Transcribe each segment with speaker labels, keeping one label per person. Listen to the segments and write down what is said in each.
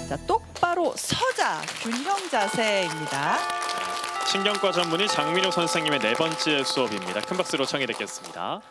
Speaker 1: 자, 똑바로 서자 균형 자세입니다.
Speaker 2: 신경과 전문의 장민호 선생님의 네 번째 수업입니다. 큰 박수로 청해 듣겠습니다.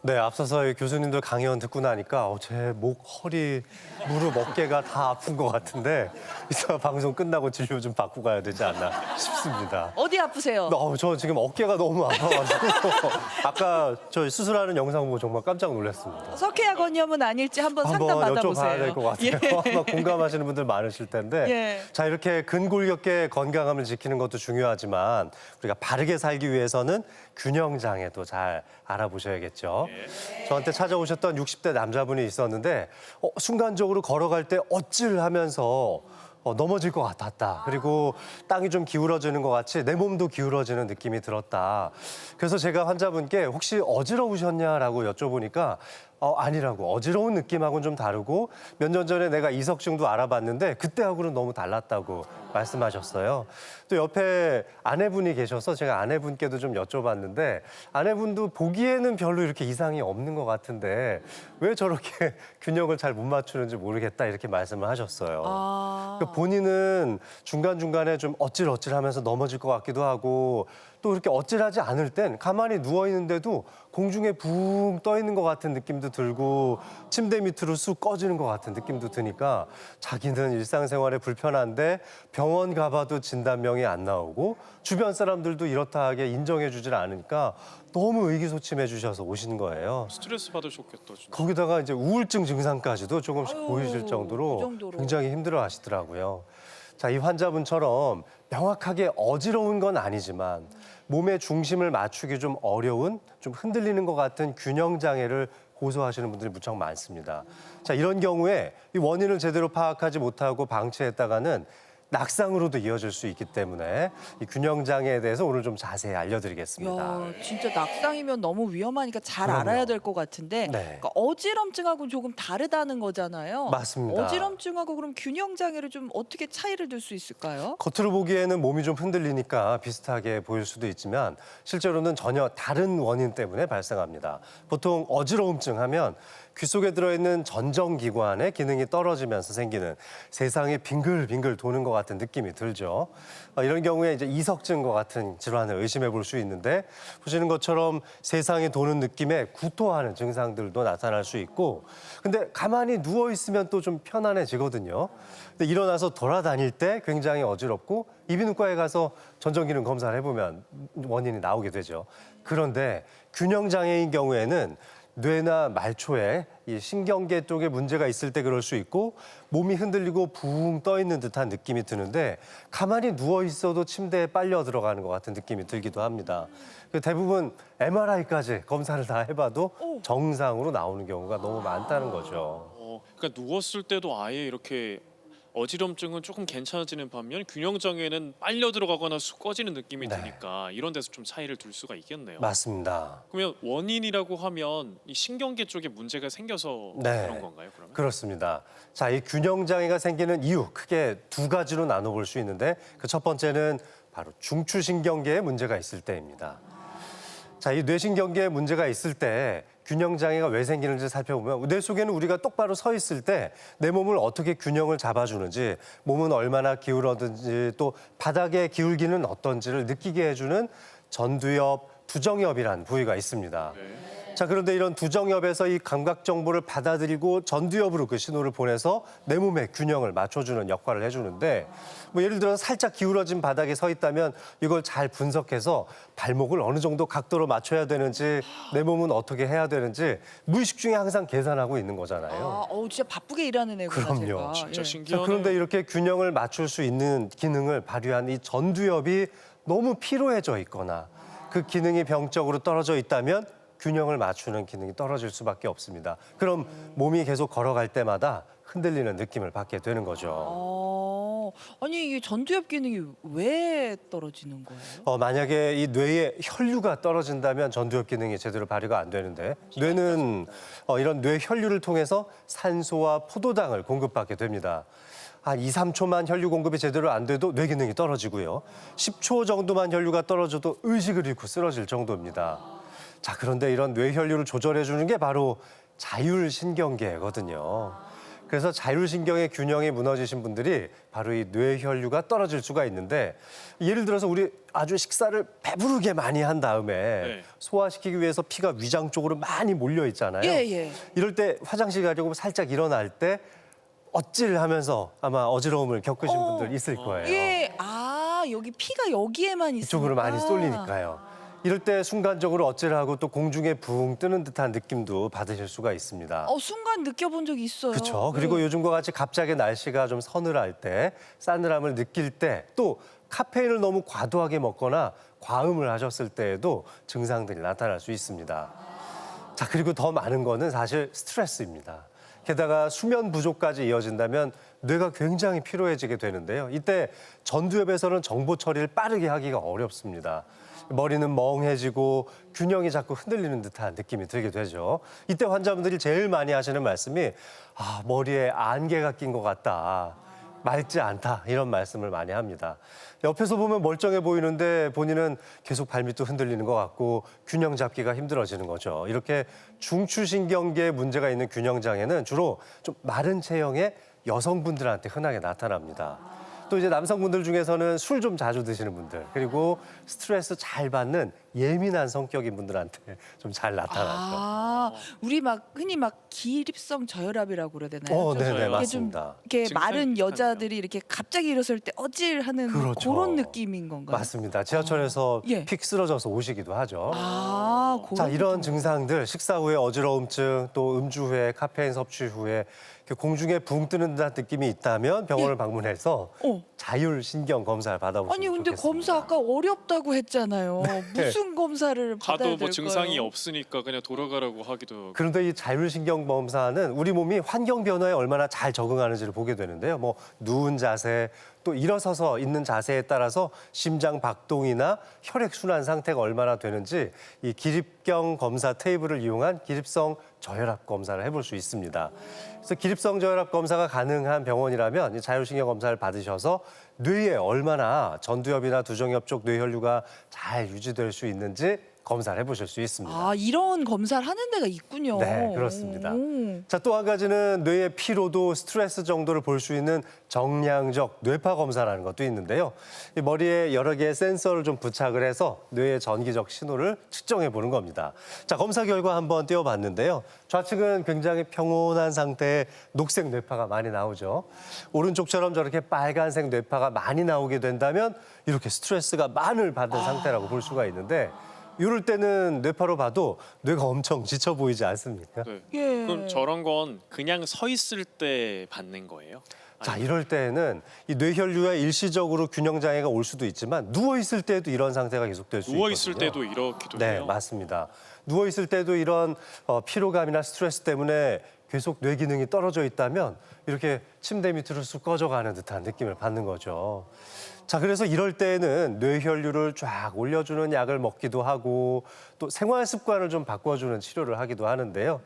Speaker 3: 네, 앞서서 이 교수님들 강연 듣고 나니까 제 목, 허리, 무릎, 어깨가 다 아픈 것 같은데 이따 방송 끝나고 진료 좀 받고 가야 되지 않나 싶습니다.
Speaker 1: 어디 아프세요?
Speaker 3: 저 지금 어깨가 너무 아파가지고 아까 저 수술하는 영상 보고 정말 깜짝 놀랐습니다.
Speaker 1: 석회화 건염은 아닐지 한번 상담
Speaker 3: 한번
Speaker 1: 받아보세요.
Speaker 3: 여쭤봐야 될 것 같아요. 아마 공감하시는 분들 많으실 텐데
Speaker 1: 예.
Speaker 3: 자, 이렇게 근골격계 건강함을 지키는 것도 중요하지만 우리가 바르게 살기 위해서는 균형 장애도 잘 알아보셔야겠죠. 저한테 찾아오셨던 60대 남자분이 있었는데 순간적으로 걸어갈 때 어찔하면서 넘어질 것 같았다. 그리고 땅이 좀 기울어지는 것 같이 내 몸도 기울어지는 느낌이 들었다. 그래서 제가 환자분께 혹시 어지러우셨냐라고 여쭤보니까 아니라고. 어지러운 느낌하고는 좀 다르고 몇 년 전에 내가 이석증도 알아봤는데 그때하고는 너무 달랐다고 말씀하셨어요. 또 옆에 아내분이 계셔서 제가 아내분께도 좀 여쭤봤는데 아내분도 보기에는 별로 이렇게 이상이 없는 것 같은데 왜 저렇게 균형을 잘 못 맞추는지 모르겠다 이렇게 말씀을 하셨어요. 그러니까 본인은 중간중간에 좀 어찔어찔하면서 넘어질 것 같기도 하고 또 이렇게 어찔하지 않을 땐 가만히 누워 있는데도 공중에 붕 떠 있는 것 같은 느낌도 들고 침대 밑으로 쑥 꺼지는 것 같은 느낌도 드니까 자기는 일상생활에 불편한데 병원 가봐도 진단명이 안 나오고 주변 사람들도 이렇다 하게 인정해 주질 않으니까 너무 의기소침해 주셔서 오신 거예요.
Speaker 2: 스트레스 받으셨겠다, 진짜.
Speaker 3: 거기다가 이제 우울증 증상까지도 조금씩
Speaker 1: 아유,
Speaker 3: 보이실
Speaker 1: 그
Speaker 3: 정도로
Speaker 1: 정도로.
Speaker 3: 굉장히 힘들어 하시더라고요. 자, 이 환자분처럼 명확하게 어지러운 건 아니지만 몸의 중심을 맞추기 좀 어려운, 좀 흔들리는 것 같은 균형 장애를 호소하시는 분들이 무척 많습니다. 자, 이런 경우에 이 원인을 제대로 파악하지 못하고 방치했다가는 낙상으로도 이어질 수 있기 때문에 이 균형 장애에 대해서 오늘 좀 자세히 알려드리겠습니다.
Speaker 1: 야, 진짜 낙상이면 너무 위험하니까 잘
Speaker 3: 그럼요.
Speaker 1: 알아야 될 것 같은데
Speaker 3: 네.
Speaker 1: 그러니까 어지럼증하고 조금 다르다는 거잖아요.
Speaker 3: 맞습니다.
Speaker 1: 어지럼증하고 그럼 균형 장애를 좀 어떻게 차이를 둘 수 있을까요?
Speaker 3: 겉으로 보기에는 몸이 좀 흔들리니까 비슷하게 보일 수도 있지만 실제로는 전혀 다른 원인 때문에 발생합니다. 보통 어지러움증 하면 귀 속에 들어있는 전정기관의 기능이 떨어지면서 생기는 세상이 빙글빙글 도는 것 같은 느낌이 들죠. 이런 경우에 이제 이석증과 같은 질환을 의심해 볼 수 있는데 보시는 것처럼 세상이 도는 느낌에 구토하는 증상들도 나타날 수 있고 근데 가만히 누워 있으면 또 좀 편안해지거든요. 근데 일어나서 돌아다닐 때 굉장히 어지럽고 이비인후과에 가서 전정기능 검사를 해보면 원인이 나오게 되죠. 그런데 균형 장애인 경우에는 뇌나 말초에 이 신경계 쪽에 문제가 있을 때 그럴 수 있고 몸이 흔들리고 붕 떠 있는 듯한 느낌이 드는데 가만히 누워 있어도 침대에 빨려 들어가는 것 같은 느낌이 들기도 합니다. 대부분 MRI까지 검사를 다 해봐도 정상으로 나오는 경우가 너무 많다는 거죠.
Speaker 2: 그러니까 누웠을 때도 아예 이렇게 어지럼증은 조금 괜찮아지는 반면 균형 장애는 빨려 들어가거나 쑥 꺼지는 느낌이
Speaker 3: 네.
Speaker 2: 드니까 이런 데서 좀 차이를 둘 수가 있겠네요.
Speaker 3: 맞습니다.
Speaker 2: 그러면 원인이라고 하면 이 신경계 쪽에 문제가 생겨서
Speaker 3: 네.
Speaker 2: 그런 건가요? 그러면?
Speaker 3: 그렇습니다. 자, 이 균형 장애가 생기는 이유 크게 두 가지로 나눠볼 수 있는데 그 첫 번째는 바로 중추신경계에 문제가 있을 때입니다. 자, 이 뇌신경계에 문제가 있을 때 균형 장애가 왜 생기는지 살펴보면 뇌 속에는 우리가 똑바로 서 있을 때 내 몸을 어떻게 균형을 잡아주는지 몸은 얼마나 기울어든지 또 바닥의 기울기는 어떤지를 느끼게 해주는 전두엽, 두정엽이라는 부위가 있습니다. 자, 그런데 이런 두정엽에서 이 감각 정보를 받아들이고 전두엽으로 그 신호를 보내서 내 몸의 균형을 맞춰주는 역할을 해주는데 뭐 예를 들어 살짝 기울어진 바닥에 서 있다면 이걸 잘 분석해서 발목을 어느 정도 각도로 맞춰야 되는지 내 몸은 어떻게 해야 되는지 무의식 중에 항상 계산하고 있는 거잖아요.
Speaker 1: 진짜 바쁘게 일하는 애구나.
Speaker 3: 그럼요.
Speaker 1: 제가.
Speaker 2: 진짜
Speaker 1: 예.
Speaker 3: 자,
Speaker 2: 신기하네요.
Speaker 3: 그런데 이렇게 균형을 맞출 수 있는 기능을 발휘한 이 전두엽이 너무 피로해져 있거나 그 기능이 병적으로 떨어져 있다면 균형을 맞추는 기능이 떨어질 수밖에 없습니다. 그럼 몸이 계속 걸어갈 때마다 흔들리는 느낌을 받게 되는 거죠.
Speaker 1: 아니 이게 전두엽 기능이 왜 떨어지는 거예요?
Speaker 3: 만약에 이 뇌에 혈류가 떨어진다면 전두엽 기능이 제대로 발휘가 안 되는데 뇌는 이런 뇌 혈류를 통해서 산소와 포도당을 공급받게 됩니다. 한 2, 3초만 혈류 공급이 제대로 안 돼도 뇌 기능이 떨어지고요. 10초 정도만 혈류가 떨어져도 의식을 잃고 쓰러질 정도입니다. 자, 그런데 이런 뇌 혈류를 조절해 주는 게 바로 자율신경계거든요. 그래서 자율신경의 균형이 무너지신 분들이 바로 이 뇌혈류가 떨어질 수가 있는데 예를 들어서 우리 아주 식사를 배부르게 많이 한 다음에
Speaker 2: 네.
Speaker 3: 소화시키기 위해서 피가 위장 쪽으로 많이 몰려 있잖아요.
Speaker 1: 예, 예.
Speaker 3: 이럴 때 화장실 가려고 살짝 일어날 때 어찔하면서 아마 어지러움을 겪으신 분들 있을 거예요.
Speaker 1: 예, 여기 피가 여기에만 있으니까.
Speaker 3: 이쪽으로 많이 쏠리니까요. 이럴 때 순간적으로 어찔하고 또 공중에 붕 뜨는 듯한 느낌도 받으실 수가 있습니다.
Speaker 1: 순간 느껴본 적이 있어요.
Speaker 3: 그렇죠. 그리고 요즘과 같이 갑자기 날씨가 좀 서늘할 때, 싸늘함을 느낄 때, 또 카페인을 너무 과도하게 먹거나 과음을 하셨을 때에도 증상들이 나타날 수 있습니다. 자, 그리고 더 많은 거는 사실 스트레스입니다. 게다가 수면 부족까지 이어진다면 뇌가 굉장히 피로해지게 되는데요. 이때 전두엽에서는 정보 처리를 빠르게 하기가 어렵습니다. 머리는 멍해지고 균형이 자꾸 흔들리는 듯한 느낌이 들게 되죠. 이때 환자분들이 제일 많이 하시는 말씀이 머리에 안개가 낀 것 같다. 맑지 않다. 이런 말씀을 많이 합니다. 옆에서 보면 멀쩡해 보이는데 본인은 계속 발밑도 흔들리는 것 같고 균형 잡기가 힘들어지는 거죠. 이렇게 중추신경계에 문제가 있는 균형장애는 주로 좀 마른 체형의 여성분들한테 흔하게 나타납니다. 또 이제 남성분들 중에서는 술 좀 자주 드시는 분들 그리고 스트레스 잘 받는 예민한 성격인 분들한테 좀 잘 나타나죠.
Speaker 1: 우리 흔히 기립성 저혈압이라고 그래야 되나요?
Speaker 3: 네네
Speaker 2: 이게 좀
Speaker 3: 맞습니다.
Speaker 1: 이렇게
Speaker 2: 증상이
Speaker 1: 마른
Speaker 2: 비슷하네요.
Speaker 1: 여자들이 이렇게 갑자기 일어설 때 어질하는
Speaker 3: 그렇죠.
Speaker 1: 그런 느낌인 건가요?
Speaker 3: 맞습니다. 지하철에서
Speaker 1: 예.
Speaker 3: 픽 쓰러져서 오시기도 하죠. 자,
Speaker 1: 그런
Speaker 3: 이런
Speaker 1: 느낌.
Speaker 3: 증상들 식사 후에 어지러움증 또 음주 후에 카페인 섭취 후에 공중에 붕 뜨는 듯한 느낌이 있다면 병원을 방문해서 자율신경 검사를 받아보시면
Speaker 1: 아니 근데
Speaker 3: 좋겠습니다.
Speaker 1: 검사 아까 어렵다고 했잖아요. 무슨 검사를 받아야
Speaker 2: 가도
Speaker 1: 될까요?
Speaker 2: 뭐 증상이 없으니까 그냥 돌아가라고 하기도 하고.
Speaker 3: 그런데 이 자율신경 검사는 우리 몸이 환경 변화에 얼마나 잘 적응하는지를 보게 되는데요. 뭐 누운 자세, 또 일어서서 있는 자세에 따라서 심장 박동이나 혈액 순환 상태가 얼마나 되는지 이 기립경 검사 테이블을 이용한 기립성 저혈압 검사를 해볼 수 있습니다. 그래서 기립성 저혈압 검사가 가능한 병원이라면 이 자율신경 검사를 받으셔서 뇌에 얼마나 전두엽이나 두정엽 쪽 뇌혈류가 잘 유지될 수 있는지 검사를 해보실 수 있습니다.
Speaker 1: 이런 검사를 하는 데가 있군요.
Speaker 3: 네, 그렇습니다.
Speaker 1: 오.
Speaker 3: 자, 또 한 가지는 뇌의 피로도, 스트레스 정도를 볼 수 있는 정량적 뇌파 검사라는 것도 있는데요. 이 머리에 여러 개의 센서를 좀 부착을 해서 뇌의 전기적 신호를 측정해 보는 겁니다. 자, 검사 결과 한번 띄워봤는데요. 좌측은 굉장히 평온한 상태의 녹색 뇌파가 많이 나오죠. 오른쪽처럼 저렇게 빨간색 뇌파가 많이 나오게 된다면 이렇게 스트레스가 많이 받은 상태라고 볼 수가 있는데 이럴 때는 뇌파로 봐도 뇌가 엄청 지쳐 보이지 않습니까?
Speaker 2: 네.
Speaker 1: 예.
Speaker 2: 그럼 저런 건 그냥 서 있을 때 받는 거예요?
Speaker 3: 자, 이럴 때는 이 뇌혈류에 일시적으로 균형 장애가 올 수도 있지만 누워 있을 때도 이런 상태가 계속될 수 있거든요.
Speaker 2: 누워 있을 때도 이렇게도
Speaker 3: 네,
Speaker 2: 해요?
Speaker 3: 맞습니다. 누워 있을 때도 이런 피로감이나 스트레스 때문에 계속 뇌 기능이 떨어져 있다면 이렇게 침대 밑으로 쑥 꺼져가는 듯한 느낌을 받는 거죠. 자, 그래서 이럴 때는 뇌혈류를 쫙 올려주는 약을 먹기도 하고 또 생활 습관을 좀 바꿔주는 치료를 하기도 하는데요.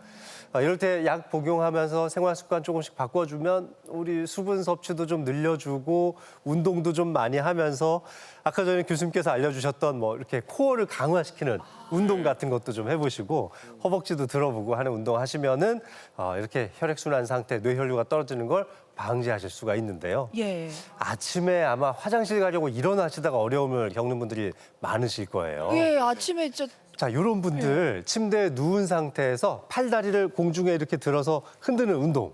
Speaker 3: 이럴 때 약 복용하면서 생활 습관 조금씩 바꿔주면 우리 수분 섭취도 좀 늘려주고 운동도 좀 많이 하면서 아까 전에 교수님께서 알려주셨던 이렇게 코어를 강화시키는 운동 같은 것도 좀 해보시고 허벅지도 들어보고 하는 운동 하시면은 이렇게 혈액순환 상태, 뇌혈류가 떨어지는 걸 방지하실 수가 있는데요.
Speaker 1: 예.
Speaker 3: 아침에 아마 화장실 가려고 일어나시다가 어려움을 겪는 분들이 많으실 거예요.
Speaker 1: 예, 아침에
Speaker 3: 자, 이런 분들 침대에 누운 상태에서 팔다리를 공중에 이렇게 들어서 흔드는 운동,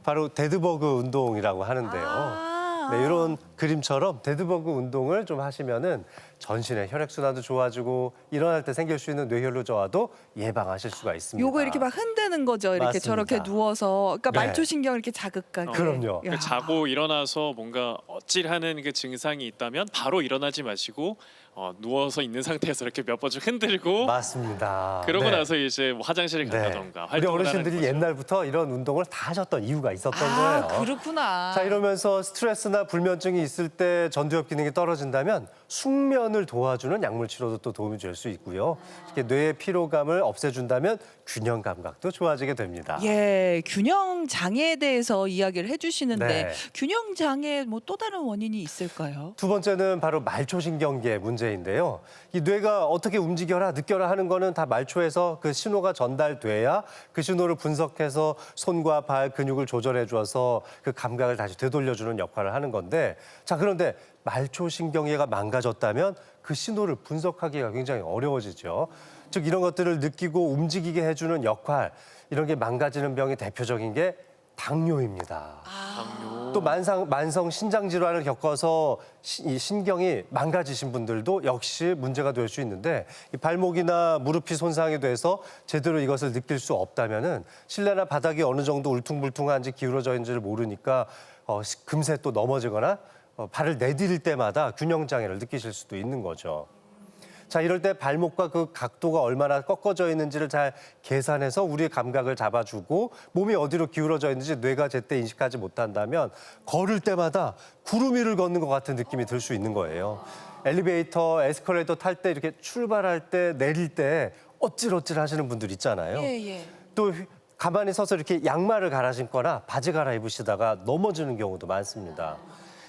Speaker 3: 바로 데드버그 운동이라고 하는데요. 네, 이런 그림처럼 데드버그 운동을 좀 하시면은 전신의 혈액순환도 좋아지고 일어날 때 생길 수 있는 뇌혈류 저하도 예방하실 수가 있습니다.
Speaker 1: 요거 이렇게 막 흔드는 거죠. 이렇게
Speaker 3: 맞습니다.
Speaker 1: 저렇게 누워서. 그러니까
Speaker 3: 네.
Speaker 1: 말초신경을 이렇게 자극하게.
Speaker 3: 그럼요.
Speaker 1: 야.
Speaker 2: 자고 일어나서 뭔가 어찔하는 그 증상이 있다면 바로 일어나지 마시고 누워서 있는 상태에서 이렇게 몇 번 좀 흔들고
Speaker 3: 맞습니다.
Speaker 2: 그러고
Speaker 3: 네.
Speaker 2: 나서 이제 뭐 화장실에 간다던가
Speaker 3: 우리
Speaker 2: 활동을 하는
Speaker 3: 어르신들이
Speaker 2: 거죠.
Speaker 3: 옛날부터 이런 운동을 다 하셨던 이유가 있었던 거예요.
Speaker 1: 그렇구나.
Speaker 3: 자, 이러면서 스트레스나 불면증이 있을 때 전두엽 기능이 떨어진다면 숙면을 도와주는 약물 치료도 또 도움이 될 수 있고요. 이렇게 뇌의 피로감을 없애준다면 균형 감각도 좋아지게 됩니다.
Speaker 1: 예, 균형 장애에 대해서 이야기를 해주시는데
Speaker 3: 네.
Speaker 1: 균형 장애 뭐 또 다른 원인이 있을까요?
Speaker 3: 두 번째는 바로 말초신경계 문제인데요. 이 뇌가 어떻게 움직여라, 느껴라 하는 거는 다 말초에서 그 신호가 전달돼야 그 신호를 분석해서 손과 발 근육을 조절해 줘서 그 감각을 다시 되돌려주는 역할을 하는 건데, 자, 그런데 말초신경계가 망가졌다면 그 신호를 분석하기가 굉장히 어려워지죠. 즉 이런 것들을 느끼고 움직이게 해주는 역할, 이런 게 망가지는 병의 대표적인 게 당뇨입니다.
Speaker 2: 당뇨.
Speaker 3: 또 만성 신장 질환을 겪어서 이 신경이 망가지신 분들도 역시 문제가 될 수 있는데, 이 발목이나 무릎이 손상이 돼서 제대로 이것을 느낄 수 없다면은 실내나 바닥이 어느 정도 울퉁불퉁한지 기울어져 있는지를 모르니까 금세 또 넘어지거나 발을 내디딜 때마다 균형 장애를 느끼실 수도 있는 거죠. 자, 이럴 때 발목과 그 각도가 얼마나 꺾어져 있는지를 잘 계산해서 우리의 감각을 잡아주고 몸이 어디로 기울어져 있는지 뇌가 제때 인식하지 못한다면 걸을 때마다 구름 위를 걷는 것 같은 느낌이 들 수 있는 거예요. 엘리베이터, 에스컬레이터 탈 때 이렇게 출발할 때 내릴 때 어찔어찔 하시는 분들 있잖아요.
Speaker 1: 예.
Speaker 3: 또 가만히 서서 이렇게 양말을 갈아 신거나 바지 갈아입으시다가 넘어지는 경우도 많습니다.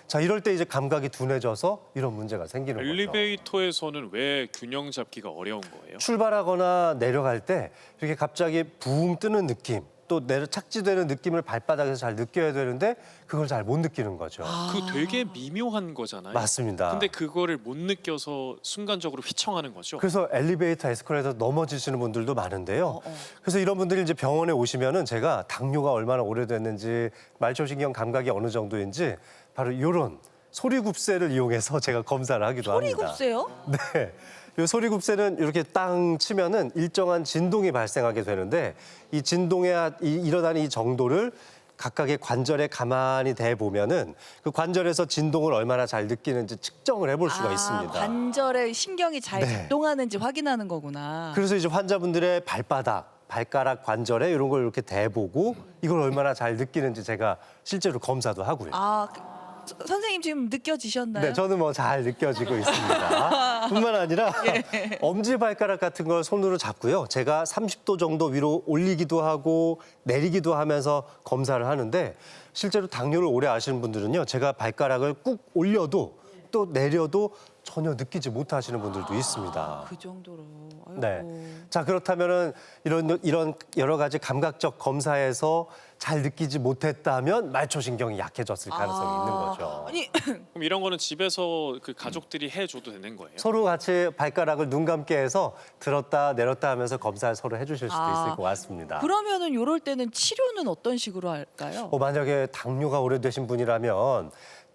Speaker 3: 자, 이럴 때 이제 감각이 둔해져서 이런 문제가 생기는 거죠.
Speaker 2: 엘리베이터에서는 왜 균형 잡기가 어려운 거예요?
Speaker 3: 출발하거나 내려갈 때 이렇게 갑자기 붕 뜨는 느낌, 또 착지되는 느낌을 발바닥에서 잘 느껴야 되는데 그걸 잘 못 느끼는 거죠.
Speaker 2: 그 되게 미묘한 거잖아요.
Speaker 3: 맞습니다.
Speaker 2: 근데 그거를 못 느껴서 순간적으로 휘청하는 거죠.
Speaker 3: 그래서 엘리베이터, 에스컬레이터 넘어지시는 분들도 많은데요. 그래서 이런 분들이 이제 병원에 오시면은 제가 당뇨가 얼마나 오래됐는지, 말초신경 감각이 어느 정도인지 바로 이런 소리굽새를 이용해서 제가 검사를 하기도 합니다.
Speaker 1: 소리굽새요?
Speaker 3: 네. 이 소리굽새는 이렇게 땅 치면은 일정한 진동이 발생하게 되는데, 이 진동에 일어나는 이 정도를 각각의 관절에 가만히 대 보면은 그 관절에서 진동을 얼마나 잘 느끼는지 측정을 해볼 수가 있습니다.
Speaker 1: 관절에 신경이 잘
Speaker 3: 네.
Speaker 1: 작동하는지 확인하는 거구나.
Speaker 3: 그래서 이제 환자분들의 발가락 관절에 이런 걸 이렇게 대보고 이걸 얼마나 잘 느끼는지 제가 실제로 검사도 하고요.
Speaker 1: 선생님 지금 느껴지셨나요?
Speaker 3: 네, 저는 뭐 잘 느껴지고 있습니다. 뿐만 아니라 엄지발가락 같은 걸 손으로 잡고요. 제가 30도 정도 위로 올리기도 하고 내리기도 하면서 검사를 하는데, 실제로 당뇨를 오래 앓으시는 분들은요, 제가 발가락을 꾹 올려도 또 내려도 전혀 느끼지 못하시는 분들도 있습니다.
Speaker 1: 그 정도로. 아이고.
Speaker 3: 네. 자, 그렇다면은 이런 여러 가지 감각적 검사에서 잘 느끼지 못했다면 말초신경이 약해졌을 가능성이 있는 거죠.
Speaker 1: 아니
Speaker 2: 그럼 이런 거는 집에서 그 가족들이 해줘도 되는 거예요?
Speaker 3: 서로 같이 발가락을 눈 감게 해서 들었다 내렸다 하면서 검사를 서로 해주실 수도 있을 것 같습니다.
Speaker 1: 그러면은 요럴 때는 치료는 어떤 식으로 할까요?
Speaker 3: 만약에 당뇨가 오래되신 분이라면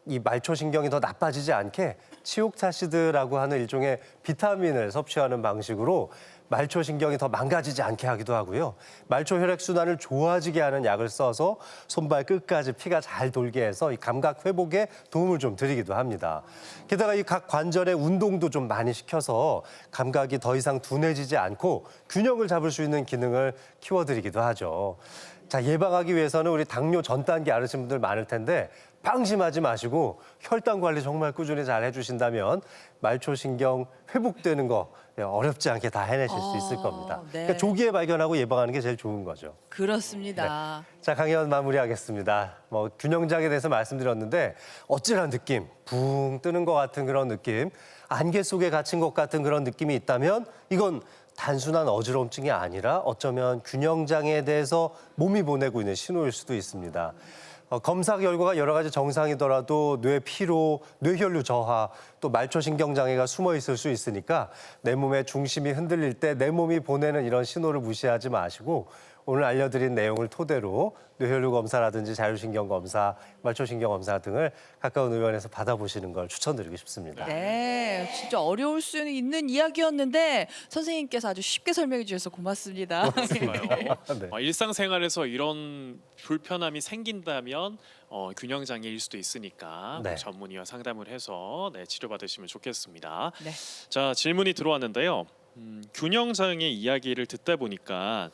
Speaker 3: 이 말초신경이 더 나빠지지 않게 치옥차시드라고 하는 일종의 비타민을 섭취하는 방식으로 말초신경이 더 망가지지 않게 하기도 하고요. 말초 혈액순환을 좋아지게 하는 약을 써서 손발 끝까지 피가 잘 돌게 해서 이 감각 회복에 도움을 좀 드리기도 합니다. 게다가 이 각 관절의 운동도 좀 많이 시켜서 감각이 더 이상 둔해지지 않고 균형을 잡을 수 있는 기능을 키워드리기도 하죠. 자, 예방하기 위해서는 우리 당뇨 전 단계 앓으신 분들 많을 텐데 방심하지 마시고 혈당 관리 정말 꾸준히 잘 해주신다면 말초신경 회복되는 거 어렵지 않게 다 해내실 수 있을 겁니다.
Speaker 1: 네.
Speaker 3: 그러니까 조기에 발견하고 예방하는 게 제일 좋은 거죠.
Speaker 1: 그렇습니다.
Speaker 3: 자, 강연 마무리하겠습니다. 균형장애에 대해서 말씀드렸는데 어찌란 느낌, 붕 뜨는 것 같은 그런 느낌, 안개 속에 갇힌 것 같은 그런 느낌이 있다면 이건 단순한 어지러움증이 아니라 어쩌면 균형장애에 대해서 몸이 보내고 있는 신호일 수도 있습니다. 검사 결과가 여러 가지 정상이더라도 뇌 피로, 뇌혈류 저하, 또 말초신경 장애가 숨어 있을 수 있으니까 내 몸의 중심이 흔들릴 때 내 몸이 보내는 이런 신호를 무시하지 마시고 오늘 알려드린 내용을 토대로 뇌혈류 검사라든지 자율신경 검사, 말초신경 검사 등을 가까운 의원에서 받아보시는 걸 추천드리고 싶습니다.
Speaker 1: 네, 진짜 어려울 수 있는 이야기였는데 선생님께서 아주 쉽게 설명해 주셔서 고맙습니다.
Speaker 2: 그런가요?
Speaker 3: 네.
Speaker 2: 일상생활에서 이런 불편함이 생긴다면 균형 장애일 수도 있으니까
Speaker 3: 네.
Speaker 2: 전문의와 상담을 해서 치료받으시면 좋겠습니다.
Speaker 1: 네.
Speaker 2: 자, 질문이 들어왔는데요. 균형 장애 이야기를 듣다 보니까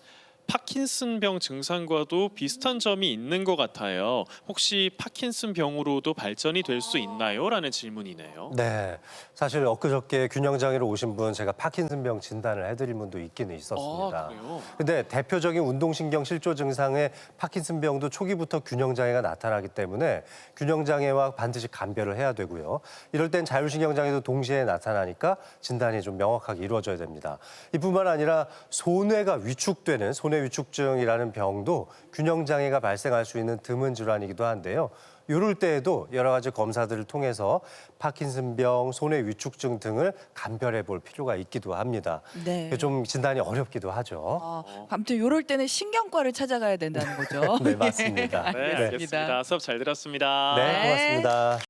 Speaker 2: 파킨슨병 증상과도 비슷한 점이 있는 것 같아요. 혹시 파킨슨병으로도 발전이 될 수 있나요? 라는 질문이네요.
Speaker 3: 네, 사실 엊그저께 균형장애로 오신 분 제가 파킨슨병 진단을 해드린 분도 있기는 있었습니다.
Speaker 2: 그래요?
Speaker 3: 근데 대표적인 운동신경 실조 증상의 파킨슨병도 초기부터 균형장애가 나타나기 때문에 균형장애와 반드시 감별을 해야 되고요. 이럴 땐 자율신경장애도 동시에 나타나니까 진단이 좀 명확하게 이루어져야 됩니다. 이뿐만 아니라 손해가 위축되는 손해 위축증이라는 병도 균형장애가 발생할 수 있는 드문 질환이기도 한데요. 이럴 때에도 여러 가지 검사들을 통해서 파킨슨병, 손해 위축증 등을 감별해 볼 필요가 있기도 합니다.
Speaker 1: 네.
Speaker 3: 좀 진단이 어렵기도 하죠.
Speaker 1: 아무튼 이럴 때는 신경과를 찾아가야 된다는 거죠.
Speaker 3: 네, 맞습니다.
Speaker 2: 네, 알겠습니다. 수업 잘 들었습니다.
Speaker 3: 네, 고맙습니다.